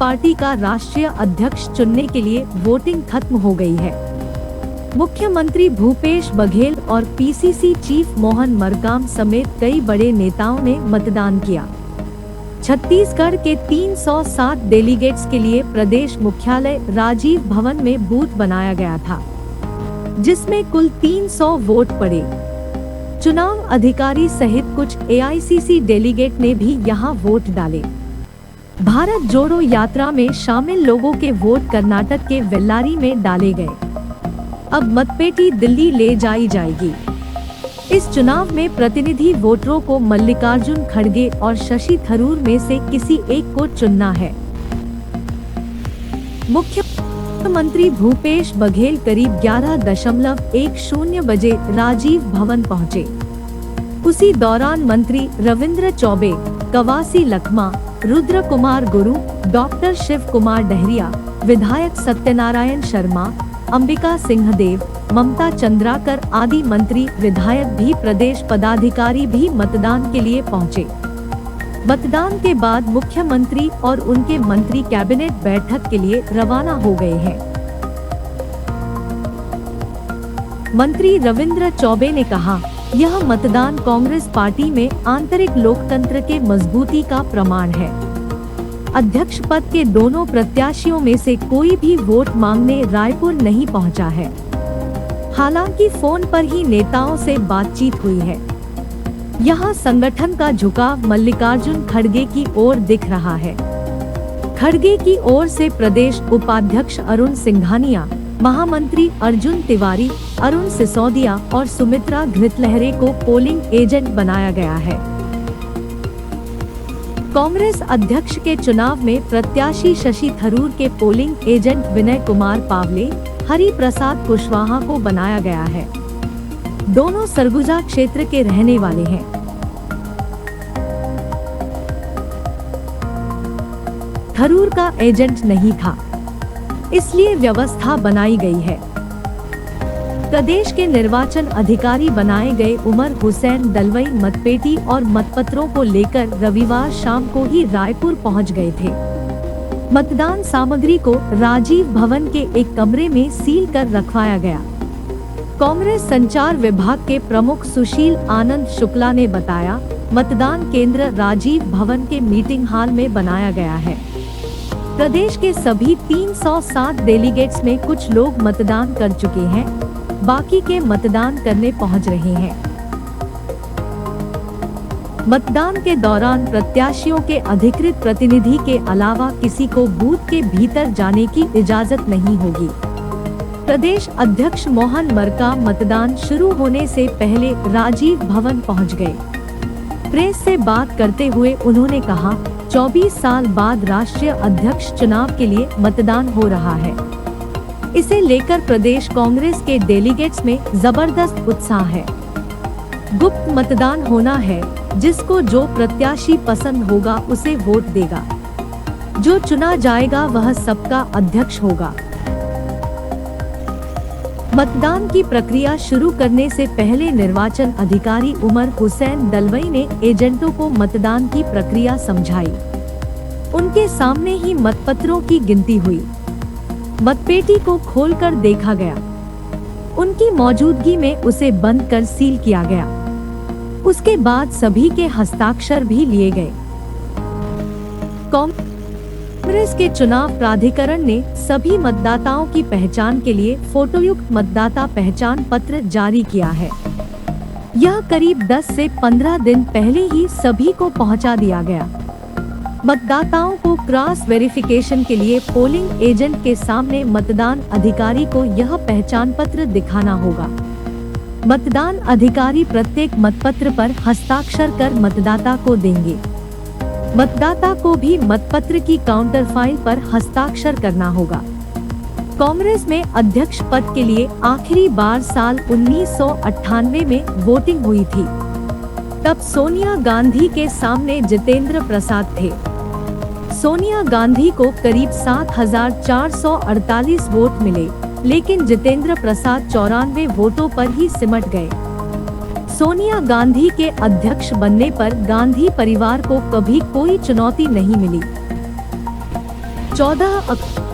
Party का राष्ट्रीय अध्यक्ष चुनने के लिए वोटिंग खत्म हो गई है। मुख्यमंत्री भूपेश बघेल और पीसीसी चीफ मोहन मरकाम समेत कई बड़े नेताओं ने मतदान किया। छत्तीसगढ़ के 307 डेलीगेट्स के लिए प्रदेश मुख्यालय राजीव भवन में बूथ बनाया गया था, जिसमें कुल 300 वोट पड़े। चुनाव अधिकारी सहित कुछ एआईसीसी डेलीगेट ने भी यहां वोट डाले। भारत जोड़ो यात्रा में शामिल लोगों के वोट कर्नाटक के वेल्लारी में डाले गए। अब मतपेटी दिल्ली ले जाई जाएगी। इस चुनाव में प्रतिनिधि वोटरों को मल्लिकार्जुन खड़गे और शशि थरूर में से किसी एक को चुनना है। मुख्यमंत्री भूपेश बघेल करीब 11:10 बजे राजीव भवन पहुंचे। उसी दौरान मंत्री रविंद्र चौबे, कवासी लखमा, रुद्र कुमार गुरु, डॉक्टर शिव कुमार डहरिया, विधायक सत्यनारायण शर्मा, अंबिका सिंहदेव, ममता चंद्राकर आदि मंत्री विधायक भी प्रदेश पदाधिकारी भी मतदान के लिए पहुंचे। मतदान के बाद मुख्यमंत्री और उनके मंत्री कैबिनेट बैठक के लिए रवाना हो गए हैं। मंत्री रविंद्र चौबे ने कहा, यह मतदान कांग्रेस पार्टी में आंतरिक लोकतंत्र के मजबूती का प्रमाण है। अध्यक्ष पद के दोनों प्रत्याशियों में से कोई भी वोट मांगने रायपुर नहीं पहुंचा है। हालांकि फोन पर ही नेताओं से बातचीत हुई है। यहाँ संगठन का झुकाव मल्लिकार्जुन खड़गे की ओर दिख रहा है। खड़गे की ओर से प्रदेश उपाध्यक्ष अरुण सिंघानिया, महामंत्री अर्जुन तिवारी, अरुण सिसोदिया और सुमित्रा घृतलहरे को पोलिंग एजेंट बनाया गया है। कांग्रेस अध्यक्ष के चुनाव में प्रत्याशी शशि थरूर के पोलिंग एजेंट विनय कुमार पावले, हरि प्रसाद कुशवाहा को बनाया गया है। दोनों सरगुजा क्षेत्र के रहने वाले हैं। थरूर का एजेंट नहीं था, इसलिए व्यवस्था बनाई गई है। प्रदेश के निर्वाचन अधिकारी बनाए गए उमर हुसैन दलवई मतपेटी और मतपत्रों को लेकर रविवार शाम को ही रायपुर पहुंच गए थे। मतदान सामग्री को राजीव भवन के एक कमरे में सील कर रखवाया गया। कांग्रेस संचार विभाग के प्रमुख सुशील आनंद शुक्ला ने बताया, मतदान केंद्र राजीव भवन के मीटिंग हॉल में बनाया गया है। प्रदेश के सभी 307 डेलीगेट्स में कुछ लोग मतदान कर चुके हैं, बाकी के मतदान करने पहुंच रहे हैं। मतदान के दौरान प्रत्याशियों के अधिकृत प्रतिनिधि के अलावा किसी को बूथ के भीतर जाने की इजाजत नहीं होगी। प्रदेश अध्यक्ष मोहन मरकाम मतदान शुरू होने से पहले राजीव भवन पहुंच गए। प्रेस से बात करते हुए उन्होंने कहा, 24 साल बाद राष्ट्रीय अध्यक्ष चुनाव के लिए मतदान हो रहा है। इसे लेकर प्रदेश कांग्रेस के डेलीगेट्स में जबरदस्त उत्साह है। गुप्त मतदान होना है, जिसको जो प्रत्याशी पसंद होगा उसे वोट देगा। जो चुना जाएगा वह सबका अध्यक्ष होगा। मतदान की प्रक्रिया शुरू करने से पहले निर्वाचन अधिकारी उमर हुसैन दलवई ने एजेंटों को मतदान की प्रक्रिया समझाई। उनके सामने ही मतपत्रों की गिनती हुई। मतपेटी को खोलकर देखा गया। उनकी मौजूदगी में उसे बंद कर सील किया गया। उसके बाद सभी के हस्ताक्षर भी लिए गए। कांग्रेस के चुनाव प्राधिकरण ने सभी मतदाताओं की पहचान के लिए फोटोयुक्त मतदाता पहचान पत्र जारी किया है। यह करीब 10 से 15 दिन पहले ही सभी को पहुंचा दिया गया। मतदाताओं को क्रॉस वेरिफिकेशन के लिए पोलिंग एजेंट के सामने मतदान अधिकारी को यह पहचान पत्र दिखाना होगा। मतदान अधिकारी प्रत्येक मतपत्र पर हस्ताक्षर कर मतदाता को देंगे। मतदाता को भी मतपत्र की काउंटर फाइल पर हस्ताक्षर करना होगा। कांग्रेस में अध्यक्ष पद के लिए आखिरी बार साल 1998 में वोटिंग हुई थी। तब सोनिया गांधी के सामने जितेंद्र प्रसाद थे। सोनिया गांधी को करीब 7,448 वोट मिले, लेकिन जितेंद्र प्रसाद 94 वोटों पर ही सिमट गए। सोनिया गांधी के अध्यक्ष बनने पर गांधी परिवार को कभी कोई चुनौती नहीं मिली। 14 अक्टूबर